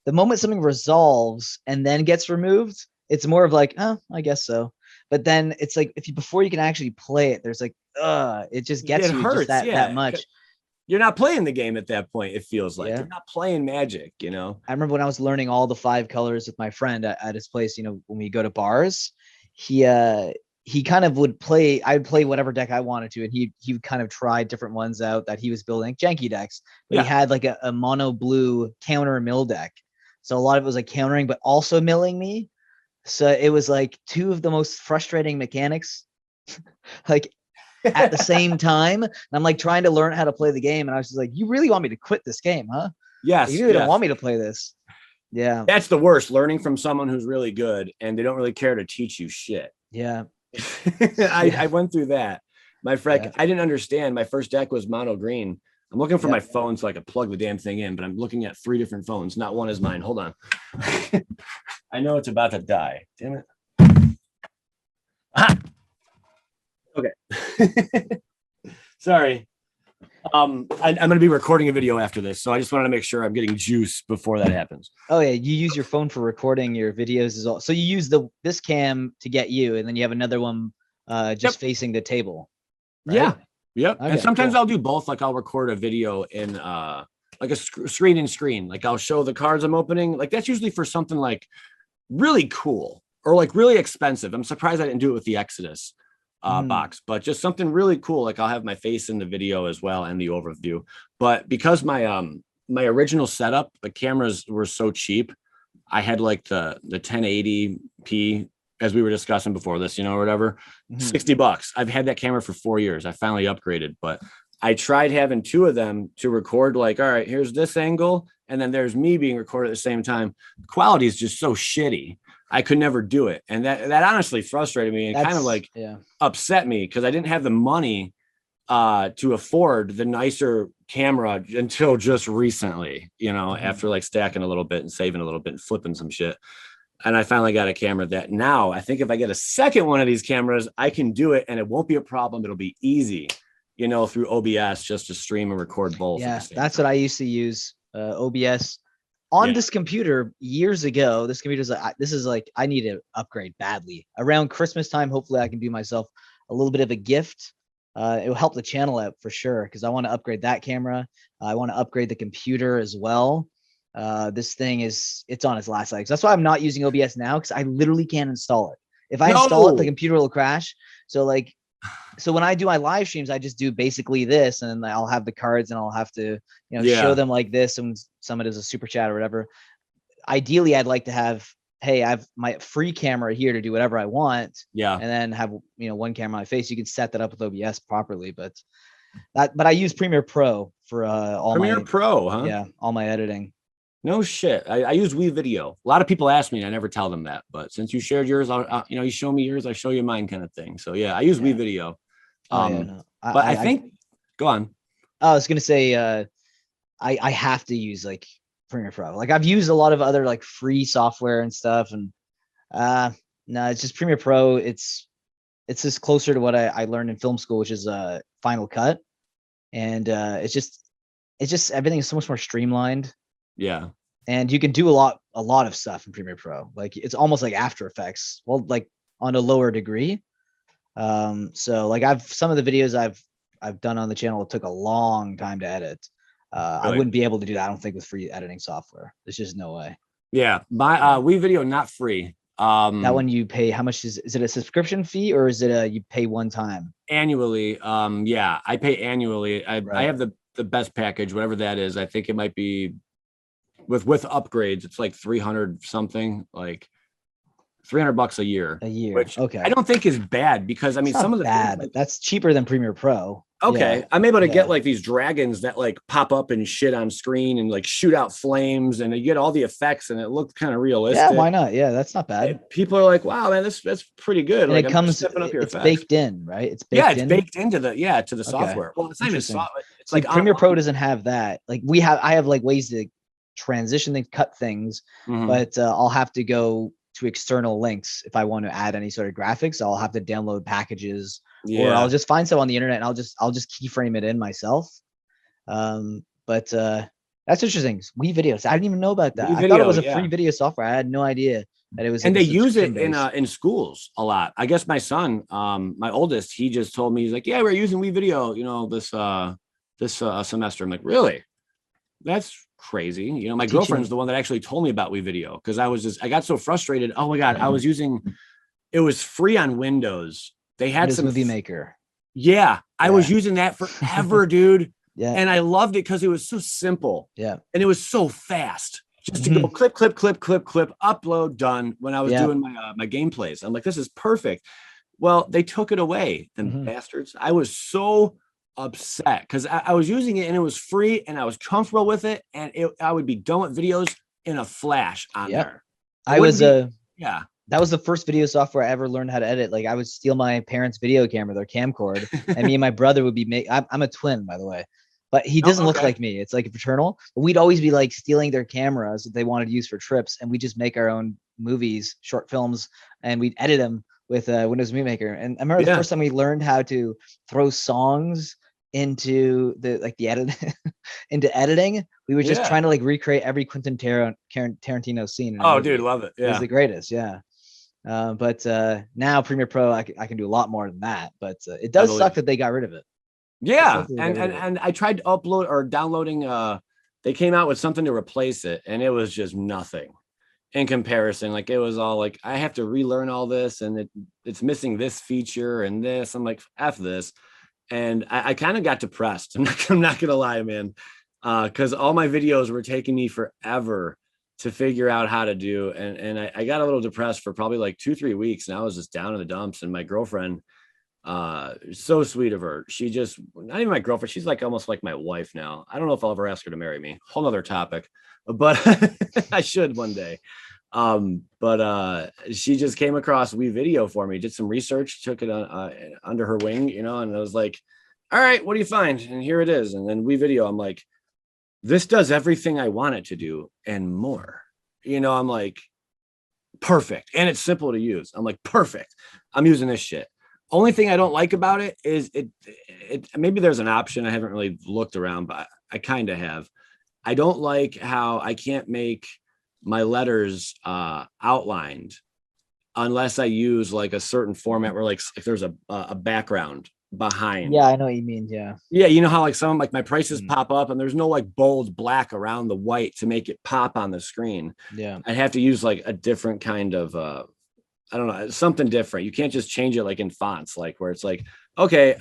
the moment something resolves and then gets removed, it's more of like, oh, I guess so. But then it's like before you can actually play it, there's like, it just gets you just that much. You're not playing the game at that point. It feels like you're not playing Magic, you know? I remember when I was learning all the 5 colors with my friend at his place, you know, when we go to bars, he kind of would play, I would play whatever deck I wanted to. And he would kind of try different ones out that he was building, janky decks. But he had like a mono blue counter mill deck. So a lot of it was like countering, but also milling me. So it was like 2 of the most frustrating mechanics, like at the same time. And I'm like trying to learn how to play the game. And I was just like, you really want me to quit this game, huh? Yes. You really don't want me to play this. Yeah. That's the worst, learning from someone who's really good and they don't really care to teach you shit. Yeah. I went through that. My friend, I didn't understand. My first deck was mono green. I'm looking for my phone so I could plug the damn thing in, but I'm looking at 3 different phones. Not one is mine. Hold on. I know it's about to die. Damn it. Ah! Okay. Sorry. I'm going to be recording a video after this, so I just wanted to make sure I'm getting juice before that happens. Oh yeah, you use your phone for recording your videos as well. So you use this cam to get you, and then you have another one just facing the table. Right? Yeah. Yep. Okay, and sometimes I'll do both. Like I'll record a video in like a screen in screen. Like I'll show the cards I'm opening. Like that's usually for something like really cool or like really expensive. I'm surprised I didn't do it with the Exodus box, but just something really cool. Like I'll have my face in the video as well and the overview. But because my my original setup, the cameras were so cheap, I had like the 1080p as we were discussing before this, you know, or whatever, $60. I've had that camera for 4 years. I finally upgraded, but I tried having 2 of them to record like, all right, here's this angle. And then there's me being recorded at the same time. The quality is just so shitty. I could never do it. And that honestly frustrated me and kind of like upset me because I didn't have the money to afford the nicer camera until just recently, you know, after like stacking a little bit and saving a little bit and flipping some shit. And I finally got a camera that now I think if I get a second one of these cameras, I can do it and it won't be a problem. It'll be easy, you know, through OBS just to stream and record both. Yeah, that's what I used to use, OBS on this computer years ago. This computer's like, this is like, I need to upgrade badly. Around Christmas time, hopefully I can do myself a little bit of a gift. It will help the channel out for sure because I want to upgrade that camera. I want to upgrade the computer as well. This thing it's on its last legs. That's why I'm not using OBS now, because I literally can't install it. If I install it, the computer will crash. So when I do my live streams, I just do basically this, and then I'll have the cards, and I'll have to show them like this, and someone does a super chat or whatever. Ideally, I'd like to have, hey, I have my free camera here to do whatever I want. Yeah. And then have one camera on my face. You can set that up with OBS properly, but I use Premiere Pro for all Premiere my Pro, huh? Yeah, all my editing. No shit. I use WeVideo. A lot of people ask me, and I never tell them that. But since you shared yours, you show me yours, I show you mine, kind of thing. So yeah, I use WeVideo. But I think, go on. I was gonna say, I have to use like Premiere Pro. Like I've used a lot of other like free software and stuff, and no, it's just Premiere Pro. It's just closer to what I learned in film school, which is Final Cut, and it's just everything is so much more streamlined. Yeah. And you can do a lot of stuff in Premiere Pro. Like it's almost like After Effects, well, like on a lower degree. So like some of the videos I've done on the channel, it took a long time to edit. I wouldn't be able to do that, I don't think, with free editing software. There's just no way. Yeah. My WeVideo, not free. That one you pay, how much is it a subscription fee, or is it you pay one time? Annually. Yeah, I pay annually. I have the best package, whatever that is. I think it might be with upgrades, it's like 300 something, like $300 a year. Which okay. I don't think is bad, because I mean, some of the bad. That's cheaper than Premiere Pro. Okay. Yeah. I'm able to get like these dragons that like pop up and shit on screen and like shoot out flames, and you get all the effects, and it looked kind of realistic. Yeah, why not? Yeah, that's not bad. And people are like, wow, man, that's pretty good. And like, it comes, it's baked in, right? It's baked into the software. Well, it's not even software. It's like Premiere Pro doesn't have that. Like I have like ways to transition things, cut things, but I'll have to go to external links if I want to add any sort of graphics. I'll have to download packages, or I'll just find stuff on the internet, and I'll just keyframe it in myself. But that's interesting. WeVideos, I didn't even know about that. I thought it was a free video software. I had no idea that it was. And they use it in schools a lot. I guess my son, my oldest, he just told me, he's like, yeah, we're using WeVideo, this semester. I'm like, really? That's crazy. My girlfriend's the one that actually told me about WeVideo, because I got so frustrated. Oh my God, I was using, it was free on Windows. They had some Movie Maker. Yeah, I was using that forever, dude. Yeah. And I loved it because it was so simple. Yeah. And it was so fast. Just to go clip, upload, done, when I was doing my gameplays. I'm like, this is perfect. Well, they took it away, them bastards. I was so upset because I was using it, and it was free, and I was comfortable with it, and I would be done with videos in a flash on there. That was the first video software I ever learned how to edit. Like I would steal my parents' video camera, their camcord, and me and my brother would be I'm a twin, by the way, but he doesn't look like me. It's like a fraternal. But we'd always be like stealing their cameras that they wanted to use for trips, and we just make our own movies, short films, and we'd edit them with Windows Movie Maker. And I remember the first time we learned how to throw songs into into editing. We were just trying to like recreate every Quentin Tarantino scene. Oh, dude, love it. It was the greatest. Yeah. But now Premiere Pro, I can do a lot more than that, but it does suck that they got rid of it. Yeah. And I tried to upload or downloading, they came out with something to replace it, and it was just nothing in comparison. Like it was all like, I have to relearn all this, and it's missing this feature and this. I'm like, F this. And I kind of got depressed. I'm not gonna lie, man. Because all my videos were taking me forever to figure out how to do. And I got a little depressed for probably like 2-3 weeks, and I was just down in the dumps. And my girlfriend, so sweet of her. She just, not even my girlfriend, she's like almost like my wife now. I don't know if I'll ever ask her to marry me. Whole nother topic, but I should one day. But she just came across WeVideo for me, did some research, took it under her wing, and I was like, all right, what do you find? And here it is. And then WeVideo, I'm like, this does everything I want it to do and more. I'm like, perfect. And it's simple to use. I'm like, perfect. I'm using this shit. Only thing I don't like about it is it maybe there's an option. I haven't really looked around, but I kind of have. I don't like how I can't make my letters outlined unless I use like a certain format where like if there's a background behind. Yeah, I know what you mean. Yeah. Yeah, you know how like some like my prices Mm. pop up and there's no like bold black around the white to make it pop on the screen. Yeah. I'd have to use like a different kind of I don't know, something different. You can't just change it like in fonts, like where it's like, okay,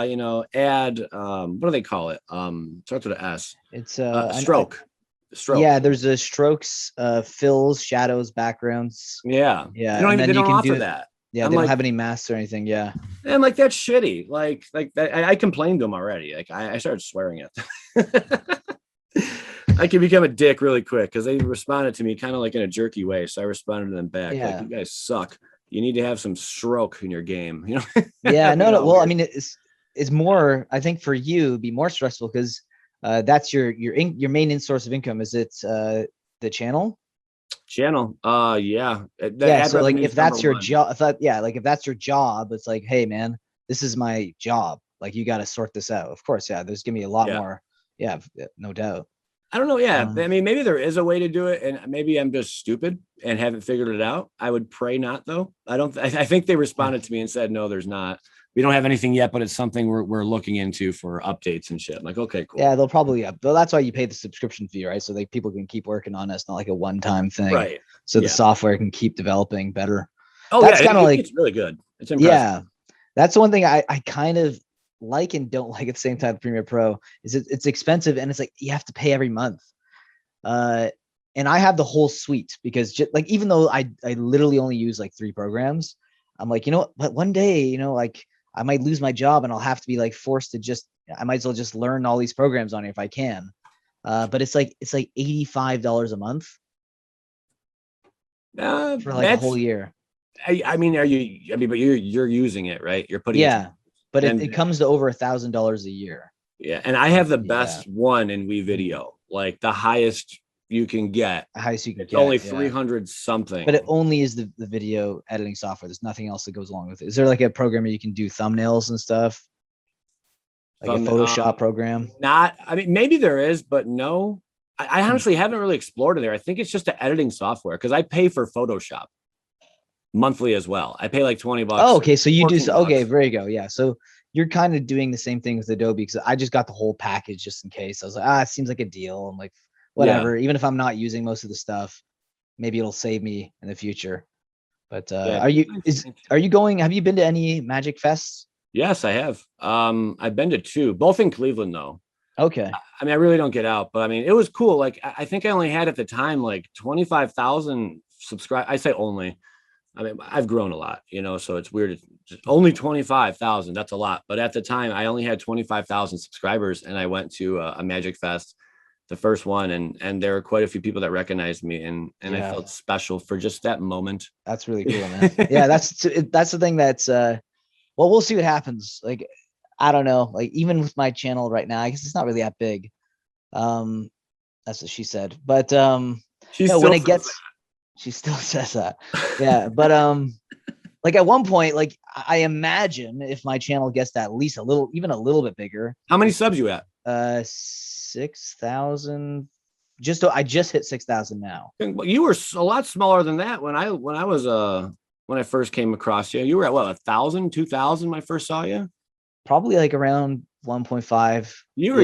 you know, add what do they call it? Starts with an S. It's Stroke. Stroke. Yeah, there's a strokes, fills, shadows, backgrounds. Yeah. Yeah. They don't And even then they you don't can offer do that. Yeah, I'm they don't like, have any masks or anything. Yeah. and like that's shitty. Like that, I complained to them already. Like I started swearing at them. I can become a dick really quick because they responded to me kind of like in a jerky way. So I responded to them back. Yeah. Like, you guys suck. You need to have some stroke in your game. You know? Yeah. No, no. Well, weird. I mean, it's more, I think for you, it'd be more stressful because that's your main source of income. Is it the channel? Channel. Yeah. The Yeah. ad So like revenue if is that's your #1. job, like if that's your job, it's like, hey man, this is my job. Like you got to sort this out. Of course, yeah. There's gonna be a lot Yeah. more. Yeah, no doubt. I don't know. Yeah. Um, I mean, maybe there is a way to do it, and maybe I'm just stupid and haven't figured it out. I would pray not, though. I think they responded to me and said, no, there's not. We don't have anything yet, but it's something we're looking into for updates and shit. I'm like, okay, cool. Yeah, they'll probably Well, that's why you pay the subscription fee, right? So like people can keep working on it. It's not like a one-time thing. Right. So the Yeah. software can keep developing better. Oh, That's yeah. kind of like, It's really good. It's impressive. yeah, that's the one thing I kind of like and don't like at the same time. Premiere Pro is it's expensive and it's like you have to pay every month. And I have the whole suite because just like even though I literally only use like 3 programs, I'm like, you know what, but one day, you know, like I might lose my job and I'll have to be like forced to I might as well just learn all these programs on it if I can. But it's like $85 a month for like a whole year. I mean, but you're using it, right? You're putting Yeah, but and- it comes to over $1,000 a year. Yeah, and I have the best one in WeVideo, like the highest you can get. The highest you can It's get. only yeah. 300 something. But it only is the video editing software. There's nothing else that goes along with it. Is there like a program where you can do thumbnails and stuff? Like a Photoshop program? Not, I mean, maybe there is, but no. I honestly haven't really explored it there. I think it's just an editing software because I pay for Photoshop monthly as well. I pay like $20. Oh, okay. So you do so. $14. Okay, there you go. Yeah. So you're kind of doing the same thing with Adobe because I just got the whole package just in case. I was like, it seems like a deal. I'm like, whatever. Even if I'm not using most of the stuff, maybe it'll save me in the future. But have you been to any Magic Fests? Yes, I have. I've been to 2, both in Cleveland though. Okay. I mean, I really don't get out, but I mean, it was cool. Like, I think I only had at the time like 25,000 subscribers. I say only. I mean, I've grown a lot, you know, so it's weird. It's only 25,000. That's a lot. But at the time, I only had 25,000 subscribers, and I went to a Magic Fest, the first one, and there were quite a few people that recognized me, and I felt special for just that moment. That's really cool, man. Yeah, that's the thing that's well, we'll see what happens. Like, I don't know. Like, even with my channel right now, I guess it's not really that big. That's what she said. But when it gets, she still says that. Yeah, but like at one point, like I imagine if my channel gets to at least even a little bit bigger. How many subs you at? 6,000. I just hit 6,000 now. You were a lot smaller than that when I first came across you. You were at what, 1,000, 2,000 when I first saw you? Probably like around 1.5. You were.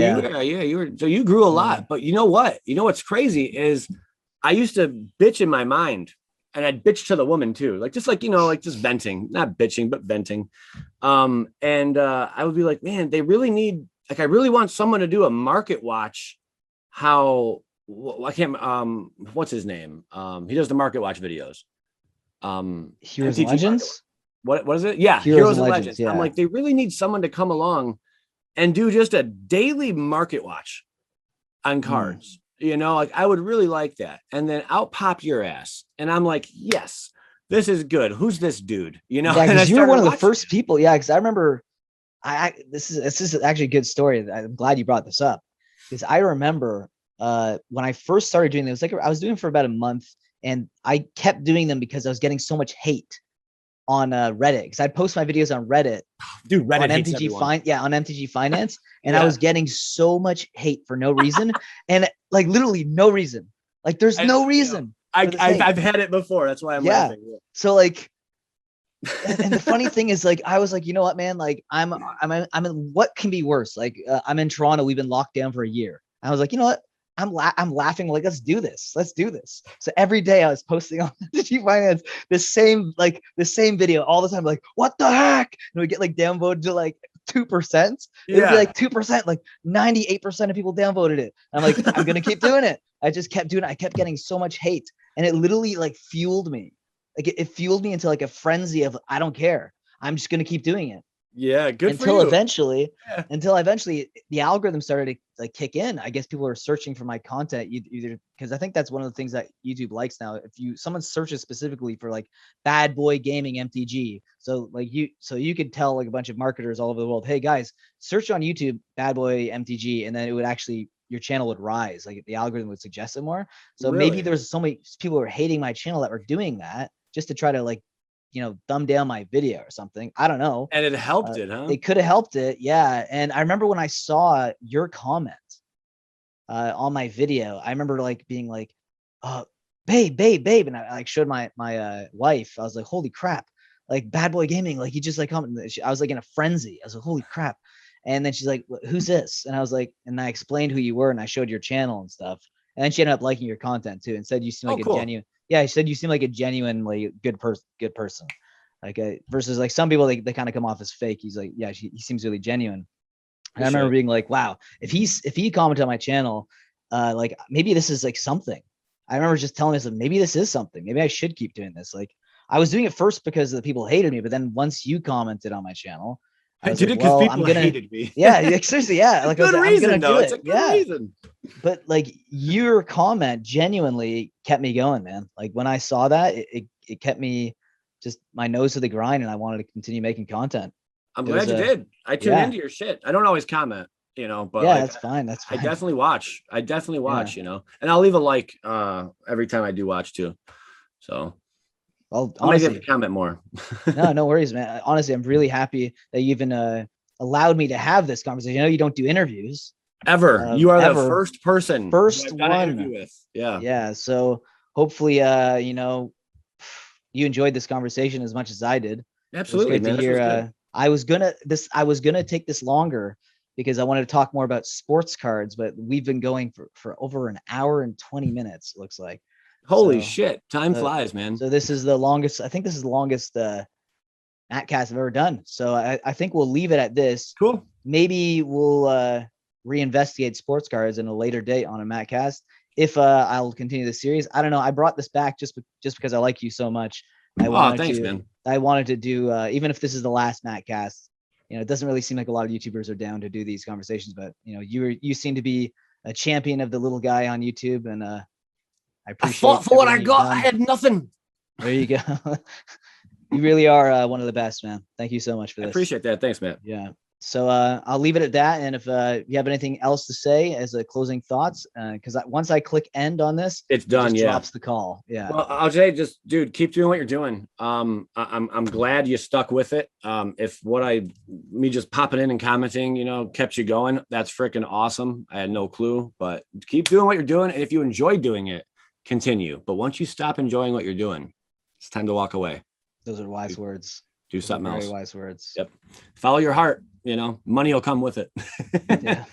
So you grew a lot. But you know what? You know what's crazy is I used to bitch in my mind, and I'd bitch to the woman too, like just venting, not bitching, but venting. I would be like, man, they really need, like, I really want someone to do a market watch. How I can't. What's his name? He does the market watch videos. Heroes and Legends. What is it? Yeah, Heroes and Legends. Yeah. I'm like, they really need someone to come along and do just a daily market watch on cards. You know, like I would really like that. And then out pop your ass. And I'm like, yes, this is good. Who's this dude? You know, yeah, because you were one of the first people. Yeah, because I remember this is actually a good story. I'm glad you brought this up. Because I remember when I first started doing this, I was doing it for about a month, and I kept doing them because I was getting so much hate on Reddit, because I'd post my videos on Reddit. Dude, Reddit on hates MTG everyone. on MTG Finance, and I was getting so much hate for no reason, and like literally no reason. Like there's no reason. I've had it before. That's why I'm laughing. So like And the funny thing is, like, I was like, you know what, man, like I'm in, what can be worse? Like, I'm in Toronto. We've been locked down for a year. I was like, you know what? I'm laughing, like, let's do this. Let's do this. So every day I was posting on Digi Finance the same video all the time, like, what the heck? And we get like downvoted to like 2%. It would be like 2%, like 98% of people downvoted it. I'm like, I'm gonna keep doing it. I just kept doing it. I kept getting so much hate, and it literally like fueled me. Like it fueled me into like a frenzy of, I don't care. I'm just gonna keep doing it. Yeah, good Until for you. eventually, the algorithm started to like kick in. I guess people are searching for my content either, because I think that's one of the things that YouTube likes now. If someone searches specifically for like Bad Boy Gaming MTG, so you could tell like a bunch of marketers all over the world, hey guys, search on YouTube Bad Boy MTG, and then it would actually, your channel would rise. Like the algorithm would suggest it more. So maybe there's so many people who are hating my channel that were doing that just to try to like, dumb down my video or something. I don't know. And it helped it, huh? It could have helped it. Yeah. And I remember when I saw your comment on my video, I remember like being like, babe. And I like showed my wife. I was like, holy crap. Like Bad Boy Gaming. Like he just like commented. I was like in a frenzy. I was like, holy crap. And then she's like, who's this? And I was like, and I explained who you were and I showed your channel and stuff. And then she ended up liking your content too and said you seem like a genuine. Yeah, he said you seem like a genuinely good person. Like versus like some people, they kind of come off as fake. He's like, yeah, he seems really genuine. And I remember being like, wow, if he commented on my channel, like maybe this is like something. I remember just telling myself, maybe this is something. Maybe I should keep doing this. Like I was doing it first because the people hated me, but then once you commented on my channel, I did it because people hated me. Yeah, seriously, yeah. Like good reason, though. It's a good reason. But like your comment genuinely kept me going, man. Like when I saw that, it kept me just my nose to the grind, and I wanted to continue making content. I'm glad you did. I tune into your shit. I don't always comment, but yeah, like, that's fine. That's fine. I definitely watch. And I'll leave a like every time I do watch too. So well, honestly, have to comment more. no worries, man. Honestly, I'm really happy that you even allowed me to have this conversation. I know you don't do interviews ever. You are the first person, first one with. Yeah. So hopefully, you enjoyed this conversation as much as I did. Absolutely, man. To hear, I was gonna take this longer because I wanted to talk more about sports cards, but we've been going for over an hour and 20 minutes. It looks like. Holy shit. Time flies, man. So this is the longest, I think this is the longest Mattcast I've ever done. So I think we'll leave it at this. Cool. Maybe we'll reinvestigate sports cards in a later date on a Mattcast. If I'll continue the series. I don't know. I brought this back just because I like you so much. Thanks, man. I wanted to do, even if this is the last Mattcast, it doesn't really seem like a lot of YouTubers are down to do these conversations, but you seem to be a champion of the little guy on YouTube, and I fought for what I got. I had nothing. There you go. You really are one of the best, man. Thank you so much for this. I appreciate that. Thanks, man. Yeah. So I'll leave it at that. And if you have anything else to say as a closing thoughts, because once I click end on this, it's done. It drops the call. Yeah. Well, I'll say, just dude, keep doing what you're doing. I'm glad you stuck with it. If me just popping in and commenting, kept you going, that's freaking awesome. I had no clue, but keep doing what you're doing. And if you enjoy doing it, continue. But once you stop enjoying what you're doing, it's time to walk away. Those are wise words. Do something else. Very wise words. Yep. Follow your heart. Money will come with it. Yeah.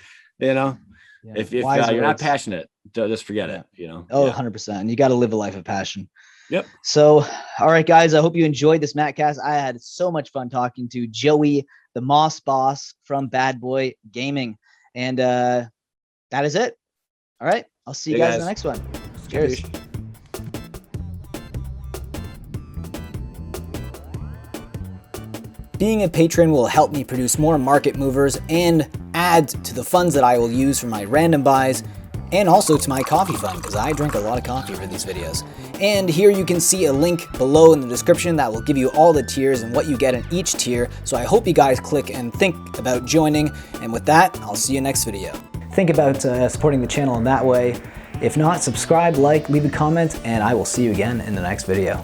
If you're not passionate, just forget it. Oh, 100%. You got to live a life of passion. Yep. So, all right, guys, I hope you enjoyed this Mattcast. I had so much fun talking to Joey, the Moss Boss from Bad Boy Gaming. And that is it. All right. I'll see you guys in the next one. Cheers. Being a patron will help me produce more market movers and add to the funds that I will use for my random buys, and also to my coffee fund, because I drink a lot of coffee for these videos. And here you can see a link below in the description that will give you all the tiers and what you get in each tier. So I hope you guys click and think about joining. And with that, I'll see you next video. Think about supporting the channel in that way. If not, subscribe, like, leave a comment, and I will see you again in the next video.